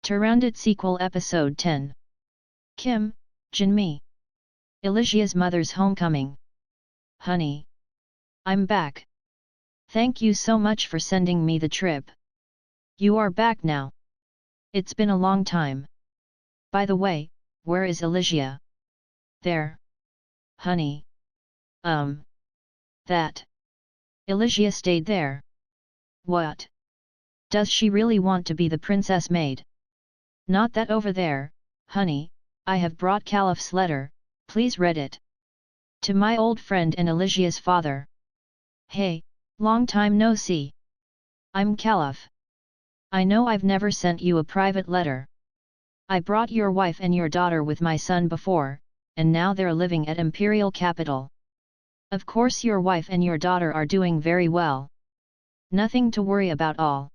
Turandot sequel episode 10. Kim, Jinmi. Elysia's mother's homecoming. Honey. I'm back. Thank you so much for sending me the trip. You are back now. It's been a long time. By the way, where is Elysia? There. Honey. That. Elysia stayed there. What? Does she really want to be the princess maid? Not that over there, honey. I have brought Caliph's letter, please read it. To my old friend and Elysia's father. Hey, long time no see. I'm Caliph. I know I've never sent you a private letter. I brought your wife and your daughter with my son before, and now they're living at Imperial Capital. Of course your wife and your daughter are doing very well. Nothing to worry about all.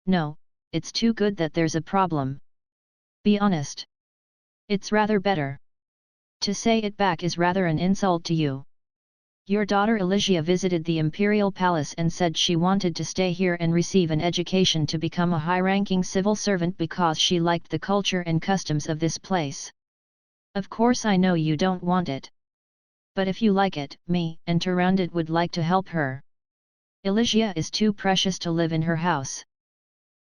No, it's too good that there's a problem. Be honest. It's rather better. To say it back is rather an insult to you. Your daughter Elysia visited the Imperial Palace and said she wanted to stay here and receive an education to become a high-ranking civil servant because she liked the culture and customs of this place. Of course I know you don't want it. But if you like it, me and Turandot would like to help her. Elysia is too precious to live in her house.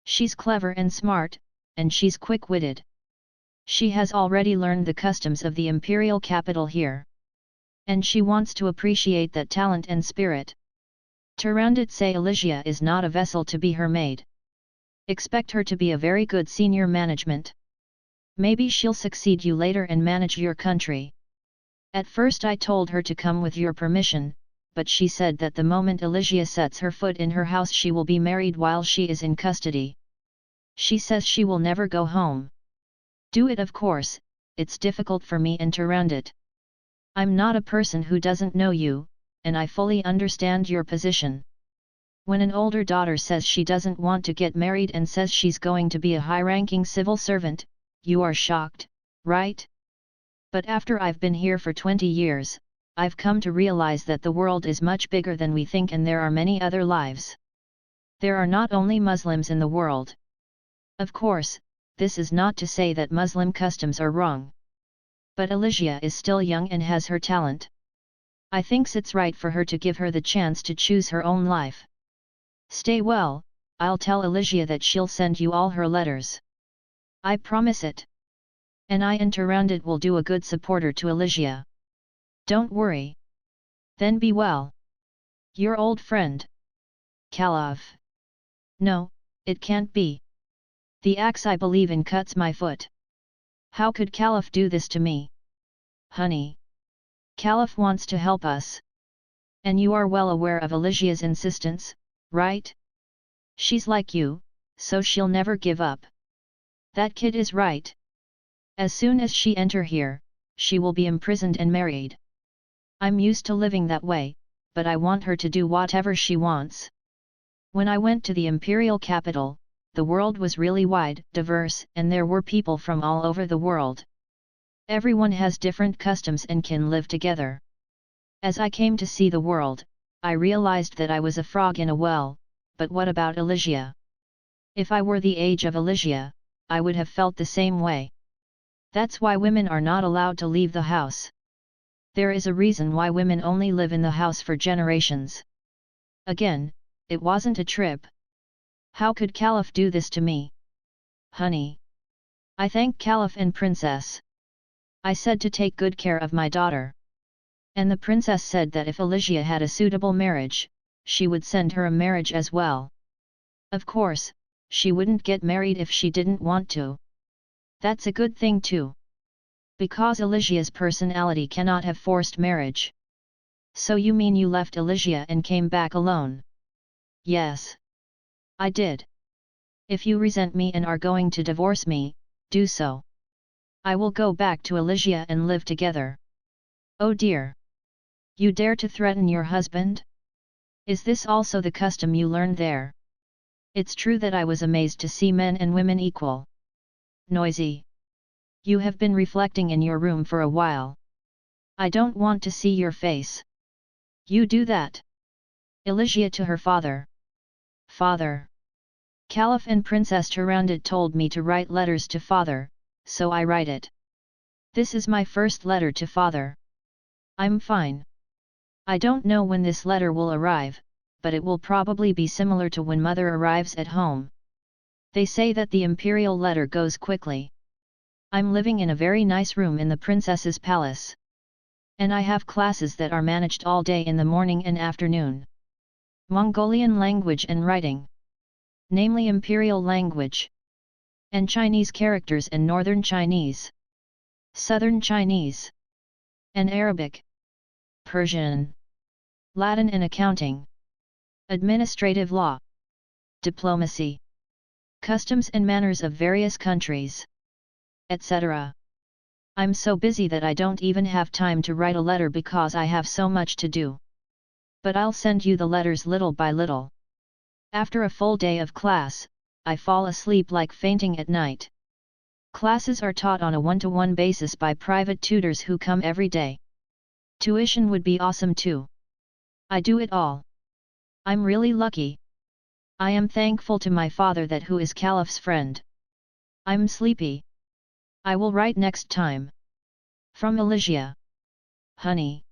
She's clever and smart, and she's quick-witted. She has already learned the customs of the imperial capital here. And she wants to appreciate that talent and spirit. Turandot say Elysia is not a vessel to be her maid. Expect her to be a very good senior management. Maybe she'll succeed you later and manage your country. At first I told her to come with your permission, but she said that the moment Elysia sets her foot in her house she will be married while she is in custody. She says she will never go home. Do it of course, it's difficult for me and Turandot. I'm not a person who doesn't know you, and I fully understand your position. When an older daughter says she doesn't want to get married and says she's going to be a high-ranking civil servant, you are shocked, right? But after I've been here for 20 years, I've come to realize that the world is much bigger than we think and there are many other lives. There are not only Muslims in the world. Of course, this is not to say that Muslim customs are wrong. But Elysia is still young and has her talent. I thinks it's right for her to give her the chance to choose her own life. Stay well, I'll tell Elysia that she'll send you all her letters. I promise it. And I and Turandot will do a good supporter to Elysia. Don't worry. Then be well. Your old friend. Caliph. No, it can't be. The axe I believe in cuts my foot. How could Caliph do this to me? Honey. Caliph wants to help us. And you are well aware of Elysia's insistence, right? She's like you, so she'll never give up. That kid is right. As soon as she enter here, she will be imprisoned and married. I'm used to living that way, but I want her to do whatever she wants. When I went to the imperial capital, the world was really wide, diverse, and there were people from all over the world. Everyone has different customs and can live together. As I came to see the world, I realized that I was a frog in a well, but what about Elysia? If I were the age of Elysia, I would have felt the same way. That's why women are not allowed to leave the house. There is a reason why women only live in the house for generations. Again, it wasn't a trip. How could Caliph do this to me? Honey. I thank Caliph and Princess. I said to take good care of my daughter. And the princess said that if Elysia had a suitable marriage, she would send her a marriage as well. Of course, she wouldn't get married if she didn't want to. That's a good thing too. Because Elysia's personality cannot have forced marriage. So you mean you left Elysia and came back alone? Yes. I did. If you resent me and are going to divorce me, do so. I will go back to Elysia and live together. Oh dear. You dare to threaten your husband? Is this also the custom you learned there? It's true that I was amazed to see men and women equal. Noisy. You have been reflecting in your room for a while. I don't want to see your face. You do that. Elysia to her father. Father. Caliph and Princess Turandot told me to write letters to father, so I write it. This is my first letter to father. I'm fine. I don't know when this letter will arrive, but it will probably be similar to when mother arrives at home. They say that the imperial letter goes quickly. I'm living in a very nice room in the princess's palace. And I have classes that are managed all day in the morning and afternoon. Mongolian language and writing. Namely imperial language. And Chinese characters and Northern Chinese. Southern Chinese. And Arabic. Persian. Latin and accounting. Administrative law. Diplomacy. Customs and manners of various countries. Etc. I'm so busy that I don't even have time to write a letter because I have so much to do. But I'll send you the letters little by little. After a full day of class, I fall asleep like fainting at night. Classes are taught on a one-to-one basis by private tutors who come every day. Tuition would be awesome too. I do it all. I'm really lucky. I am thankful to my father that who is Caliph's friend. I'm sleepy. I will write next time. From Elysia. Honey.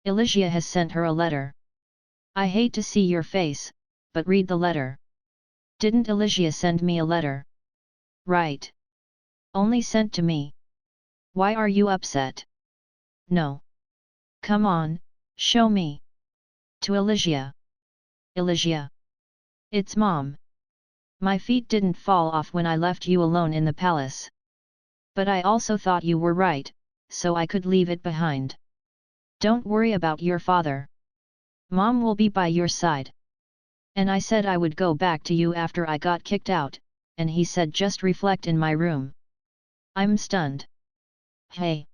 Elysia has sent her a letter. I hate to see your face, but read the letter. Didn't Elysia send me a letter? Right. Only sent to me. Why are you upset? No. Come on, show me. To Elysia. Elysia. It's Mom. My feet didn't fall off when I left you alone in the palace. But I also thought you were right, so I could leave it behind. Don't worry about your father. Mom will be by your side. And I said I would go back to you after I got kicked out, and he said just reflect in my room. I'm stunned. Hey.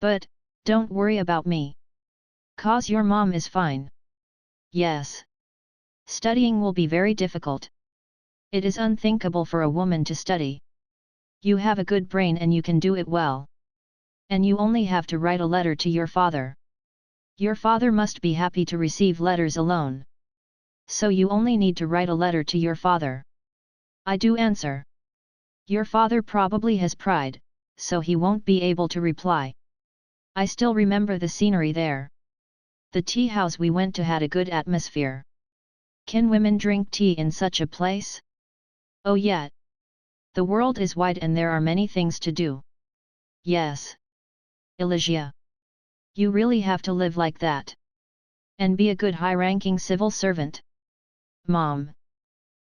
But, don't worry about me. 'Cause your mom is fine. Yes. Studying will be very difficult. It is unthinkable for a woman to study. You have a good brain and you can do it well. And you only have to write a letter to your father. Your father must be happy to receive letters alone. So you only need to write a letter to your father. I do answer. Your father probably has pride, so he won't be able to reply. I still remember the scenery there. The tea house we went to had a good atmosphere. Can women drink tea in such a place? Oh yeah. The world is wide and there are many things to do. Yes. Elysia. You really have to live like that. And be a good high-ranking civil servant. Mom.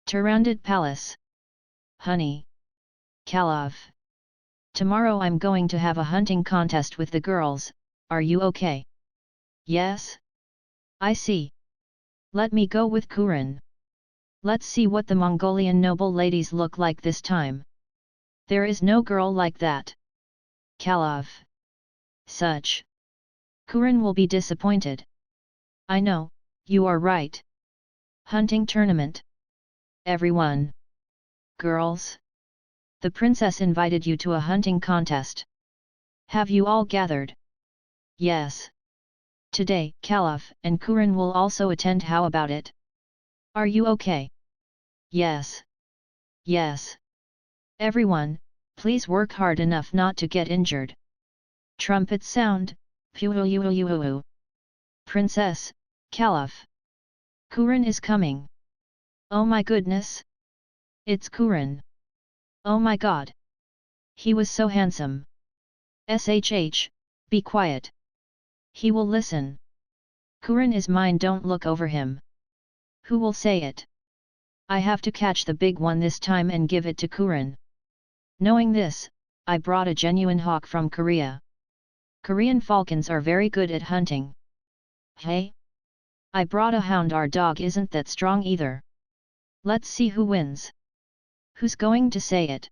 Turandot Palace. Honey. Caliph. Tomorrow I'm going to have a hunting contest with the girls, are you okay? Yes? I see. Let me go with Kurin. Let's see what the Mongolian noble ladies look like this time. There is no girl like that. Caliph. Such. Kurin will be disappointed. I know, you are right. Hunting tournament. Everyone. Girls. The princess invited you to a hunting contest. Have you all gathered? Yes. Today, Caliph and Kurin will also attend. How about it? Are you okay? Yes. Yes. Everyone, please work hard enough not to get injured. Trumpets sound, pew. Princess, Caliph. Kurin is coming. Oh my goodness. It's Kurin. Oh my god. He was so handsome. SHH, be quiet. He will listen. Kurin is mine, don't look over him. Who will say it? I have to catch the big one this time and give it to Kurin. Knowing this, I brought a genuine hawk from Korea. Korean falcons are very good at hunting. Hey? I brought a hound. Our dog isn't that strong either. Let's see who wins. Who's going to say it?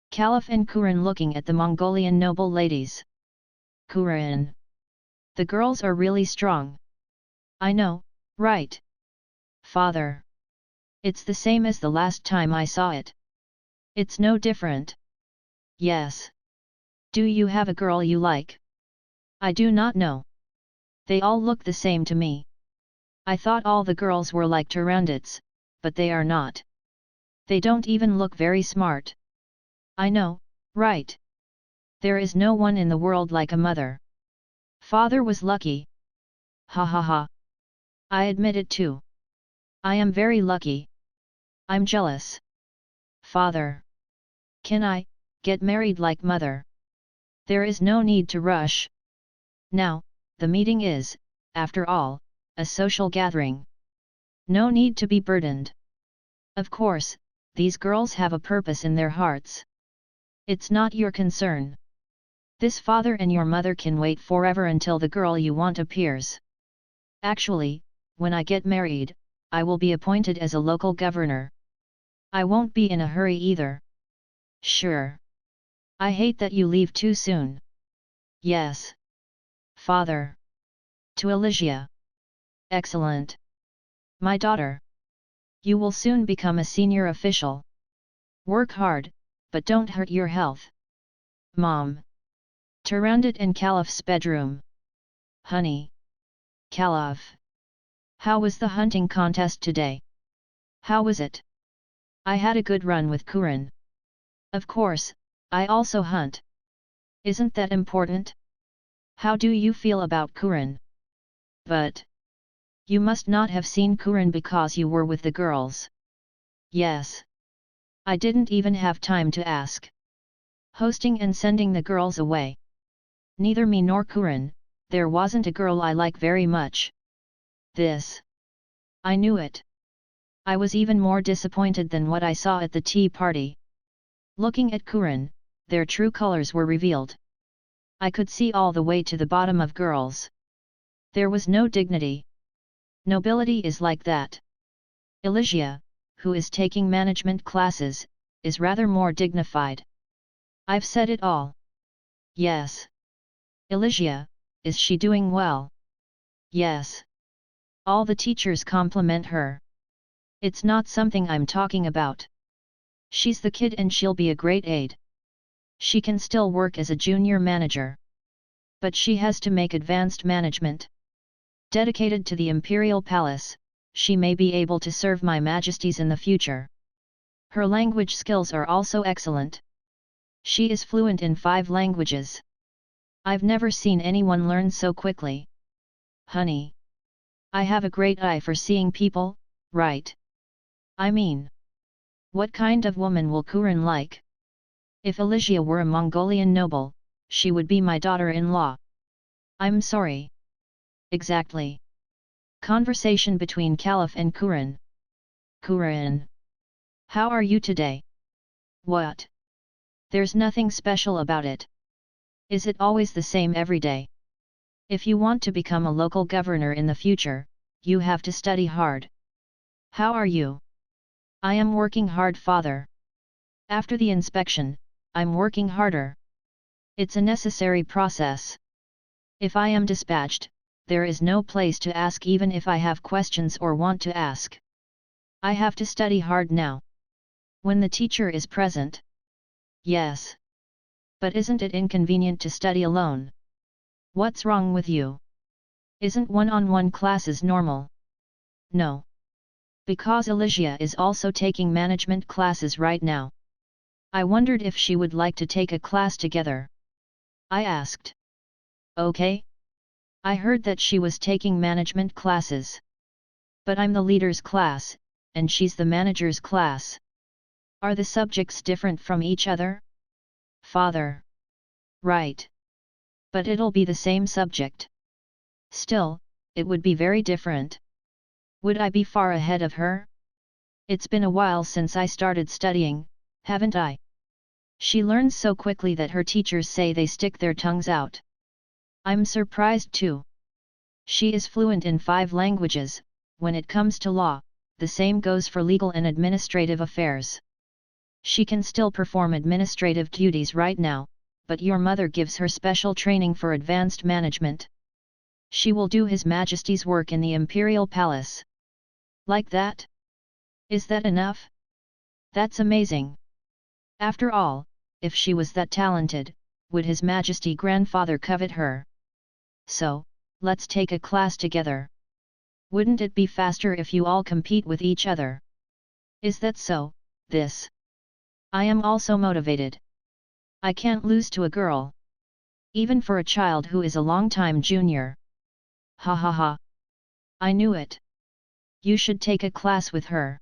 Caliph and Kurin looking at the Mongolian noble ladies. Kurin. The girls are really strong. I know, right? Father. It's the same as the last time I saw it. It's no different. Yes. Do you have a girl you like? I do not know. They all look the same to me. I thought all the girls were like Turandots, but they are not. They don't even look very smart. I know, right? There is no one in the world like a mother. Father was lucky. Ha ha ha. I admit it too. I am very lucky. I'm jealous. Father. Can I get married like mother? There is no need to rush. Now, the meeting is, after all, a social gathering. No need to be burdened. Of course, these girls have a purpose in their hearts. It's not your concern. This father and your mother can wait forever until the girl you want appears. Actually, when I get married, I will be appointed as a local governor. I won't be in a hurry either. Sure. I hate that you leave too soon. Yes. Father. To Elysia. Excellent. My daughter. You will soon become a senior official. Work hard, but don't hurt your health. Mom. Turandot in Caliph's bedroom. Honey. Caliph. How was the hunting contest today? How was it? I had a good run with Kuran. Of course, I also hunt. Isn't that important? How do you feel about Kuran? But you must not have seen Kuran because you were with the girls. Yes. I didn't even have time to ask. Hosting and sending the girls away. Neither me nor Kuran, there wasn't a girl I like very much. This. I knew it. I was even more disappointed than what I saw at the tea party. Looking at Kuran, their true colors were revealed. I could see all the way to the bottom of girls. There was no dignity. Nobility is like that. Elysia, who is taking management classes, is rather more dignified. I've said it all. Yes. Elysia, is she doing well? Yes. All the teachers compliment her. It's not something I'm talking about. She's the kid and she'll be a great aide. She can still work as a junior manager. But she has to make advanced management. Dedicated to the imperial palace, she may be able to serve my majesties in the future. Her language skills are also excellent. She is fluent in 5 languages. I've never seen anyone learn so quickly. Honey. I have a great eye for seeing people, right? I mean, what kind of woman will Kuran like? If Elysia were a Mongolian noble, she would be my daughter-in-law. I'm sorry. Exactly. Conversation between Caliph and Kuran. Kuran. How are you today? What? There's nothing special about it. Is it always the same every day? If you want to become a local governor in the future, you have to study hard. How are you? I am working hard, father. After the inspection, I'm working harder. It's a necessary process. If I am dispatched, there is no place to ask even if I have questions or want to ask. I have to study hard now. When the teacher is present. Yes. But isn't it inconvenient to study alone? What's wrong with you? Isn't one-on-one classes normal? No. Because Elysia is also taking management classes right now. I wondered if she would like to take a class together. I asked. Okay. I heard that she was taking management classes. But I'm the leader's class, and she's the manager's class. Are the subjects different from each other? Father. Right. But it'll be the same subject. Still, it would be very different. Would I be far ahead of her? It's been a while since I started studying, haven't I? She learns so quickly that her teachers say they stick their tongues out. I'm surprised too. She is fluent in 5 languages. When it comes to law, the same goes for legal and administrative affairs. She can still perform administrative duties right now, but your mother gives her special training for advanced management. She will do His Majesty's work in the Imperial Palace. Like that? Is that enough? That's amazing. After all, if she was that talented, would His Majesty grandfather covet her? So, let's take a class together. Wouldn't it be faster if you all compete with each other? Is that so, this. I am also motivated. I can't lose to a girl. Even for a child who is a long-time junior. Ha ha ha. I knew it. You should take a class with her.